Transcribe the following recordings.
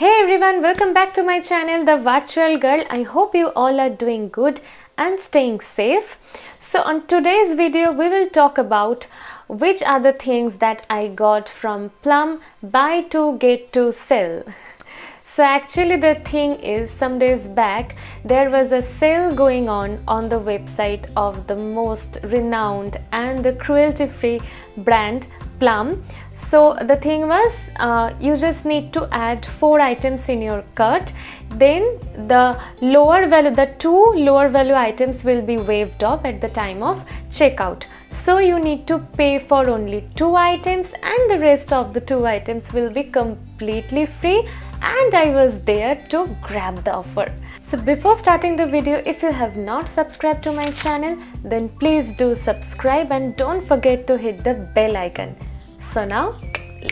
Hey everyone, welcome back to my channel The Virtual Girl. I hope you all are doing good and staying safe. So on today's video we will talk about which are the things that I got from Plum Buy 2 Get 2 sale. So actually the thing is, some days back there was a sale going on the website of the most renowned and the cruelty-free brand Plum. So the thing was, you just need to add 4 items in your cart. Then the two lower value items will be waived off at the time of checkout. So you need to pay for only 2 items and the rest of the 2 items will be completely free, and I was there to grab the offer. So before starting the video, if you have not subscribed to my channel, then please do subscribe and don't forget to hit the bell icon. So now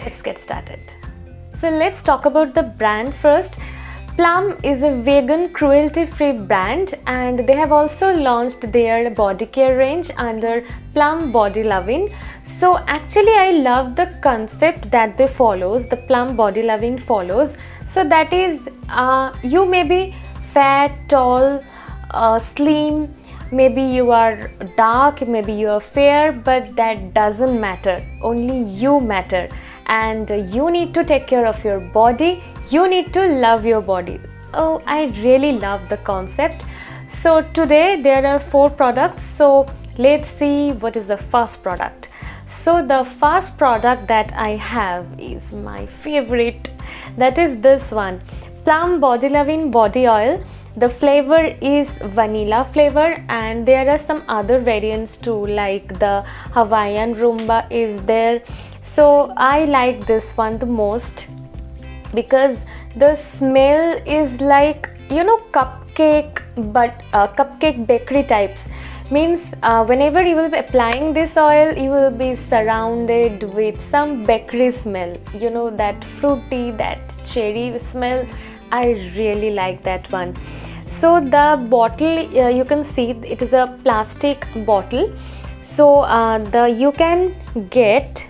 let's get started. So let's talk about the brand first. Plum is a vegan cruelty-free brand and they have also launched their body care range under Plum Body Loving. So actually I love the concept that they follows, the Plum Body Loving follows. So that is, you may be fat, tall, slim, maybe you are dark, maybe you are fair, but that doesn't matter. Only you matter, and you need to take care of your body. You need to love your body. Oh, I really love the concept. So today there are 4 products. So let's see what is the first product. So the first product that I have is my favorite. That is this one, Plum Body Loving Body Oil. The flavor is vanilla flavor and there are some other variants too, like the Hawaiian Rumba is there. So I like this one the most because the smell is like, you know, cupcake, but cupcake bakery types. Means whenever you will be applying this oil, you will be surrounded with some bakery smell, you know, that fruity, that cherry smell. I really like that one. So the bottle, you can see it is a plastic bottle. So you can get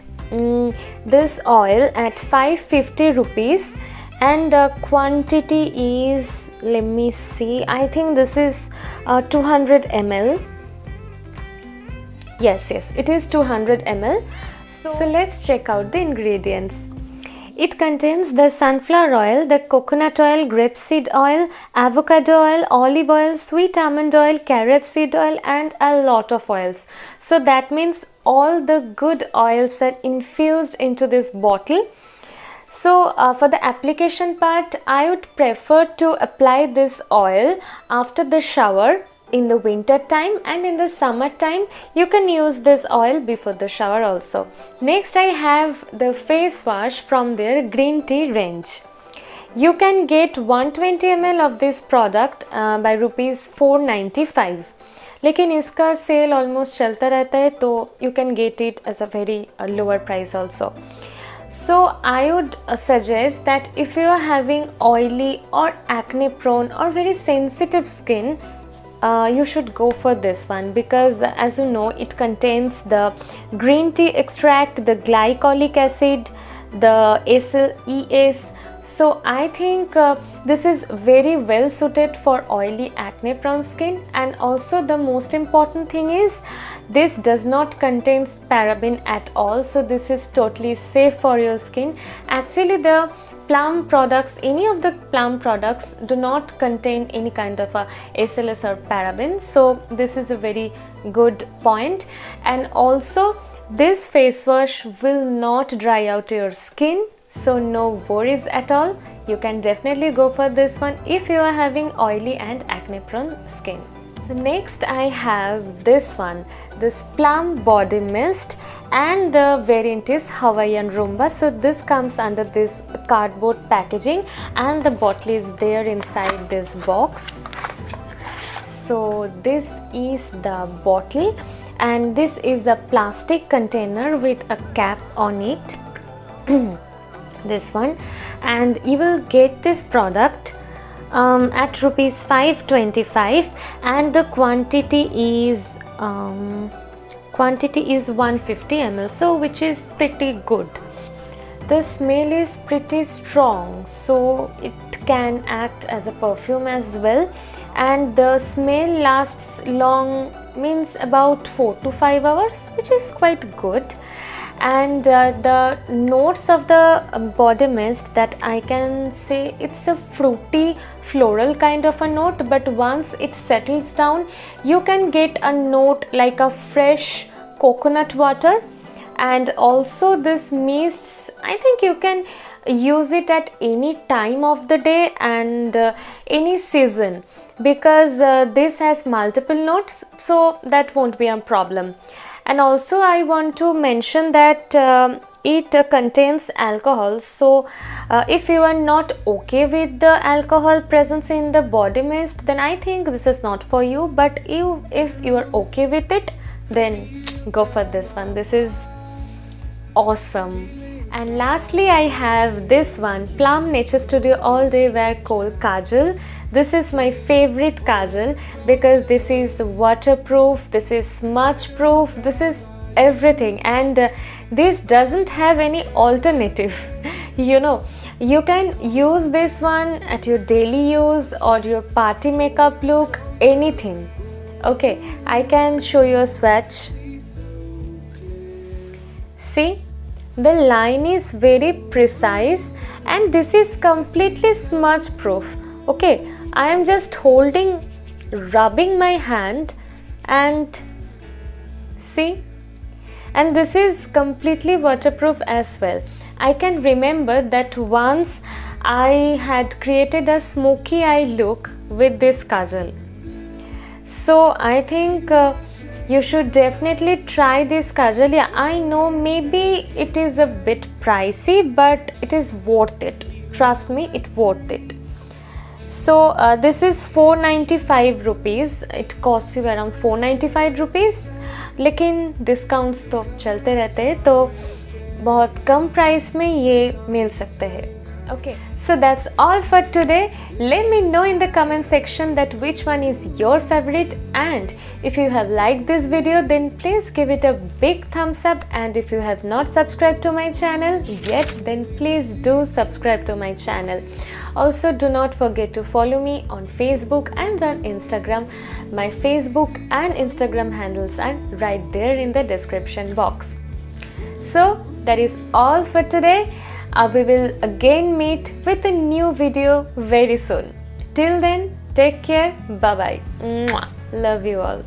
this oil at 550 rupees and the quantity is, let me see, I think this is 200 ml. Yes, it is 200 ml. So let's check out the ingredients. It contains the sunflower oil, the coconut oil, grapeseed oil, avocado oil, olive oil, sweet almond oil, carrot seed oil and a lot of oils. So that means all the good oils are infused into this bottle. So for the application part, I would prefer to apply this oil after the shower in the winter time, and in the summer time you can use this oil before the shower also. Next I have the face wash from their green tea range. You can get 120 ml of this product by rupees 495. लेकिन इसका cell almost चलता रहता है, तो you can get it as a very lower price also. So I would suggest that if you are having oily or acne prone or very sensitive skin, you should go for this one, because as you know, it contains the green tea extract, the glycolic acid, the SLES. So I think this is very well suited for oily acne prone skin, and also the most important thing is this does not contain paraben at all. So this is totally safe for your skin. Actually the Plum products, any of the Plum products do not contain any kind of a SLS or paraben. So this is a very good point. And also this face wash will not dry out your skin. So no worries at all. You can definitely go for this one if you are having oily and acne prone skin. So next I have this one, this Plum Body Mist, and the variant is Hawaiian Rumba. So this comes under this cardboard packaging and the bottle is there inside this box. So this is the bottle and this is a plastic container with a cap on it. This one, and you will get this product at rupees 525 and the quantity is 150 ml, so which is pretty good. the smell is pretty strong, so it can act as a perfume as well, and the smell lasts long, means about 4 to 5 hours, which is quite good. And the notes of the body mist, that I can say it's a fruity floral kind of a note, but once it settles down you can get a note like a fresh coconut water. And also this mists, I think you can use it at any time of the day and any season, because this has multiple notes, so that won't be a problem. And also I want to mention that it contains alcohol, so if you are not okay with the alcohol presence in the body mist, then I think this is not for you. But if you are okay with it, then go for this one. This is awesome. And lastly I have this one, Plum Nature Studio All Day Wear Kohl Kajal. This is my favorite kajal because this is waterproof, this is smudge proof, this is everything, and this doesn't have any alternative. You know, you can use this one at your daily use or your party makeup look, anything. Okay, I can show you a swatch. See, the line is very precise and this is completely smudge proof. Okay, I am just rubbing my hand and see, and this is completely waterproof as well. I can remember that once I had created a smoky eye look with this kajal. So I think you should definitely try this kajal. Yeah, I know maybe it is a bit pricey, but it is worth it. Trust me, it's worth it. So this is 495 rupees. It costs you around 495 rupees. लेकिन discounts तो चलते रहते हैं, तो बहुत कम price में ये मिल सकते हैं. Okay, so that's all for today. Let me know in the comment section that which one is your favorite, and if you have liked this video then please give it a big thumbs up, and if you have not subscribed to my channel yet then please do subscribe to my channel. Also do not forget to follow me on Facebook and on Instagram. My Facebook and Instagram handles are right there in the description box. So that is all for today. We will again meet with a new video very soon. Till then, take care. Bye bye. Love you all.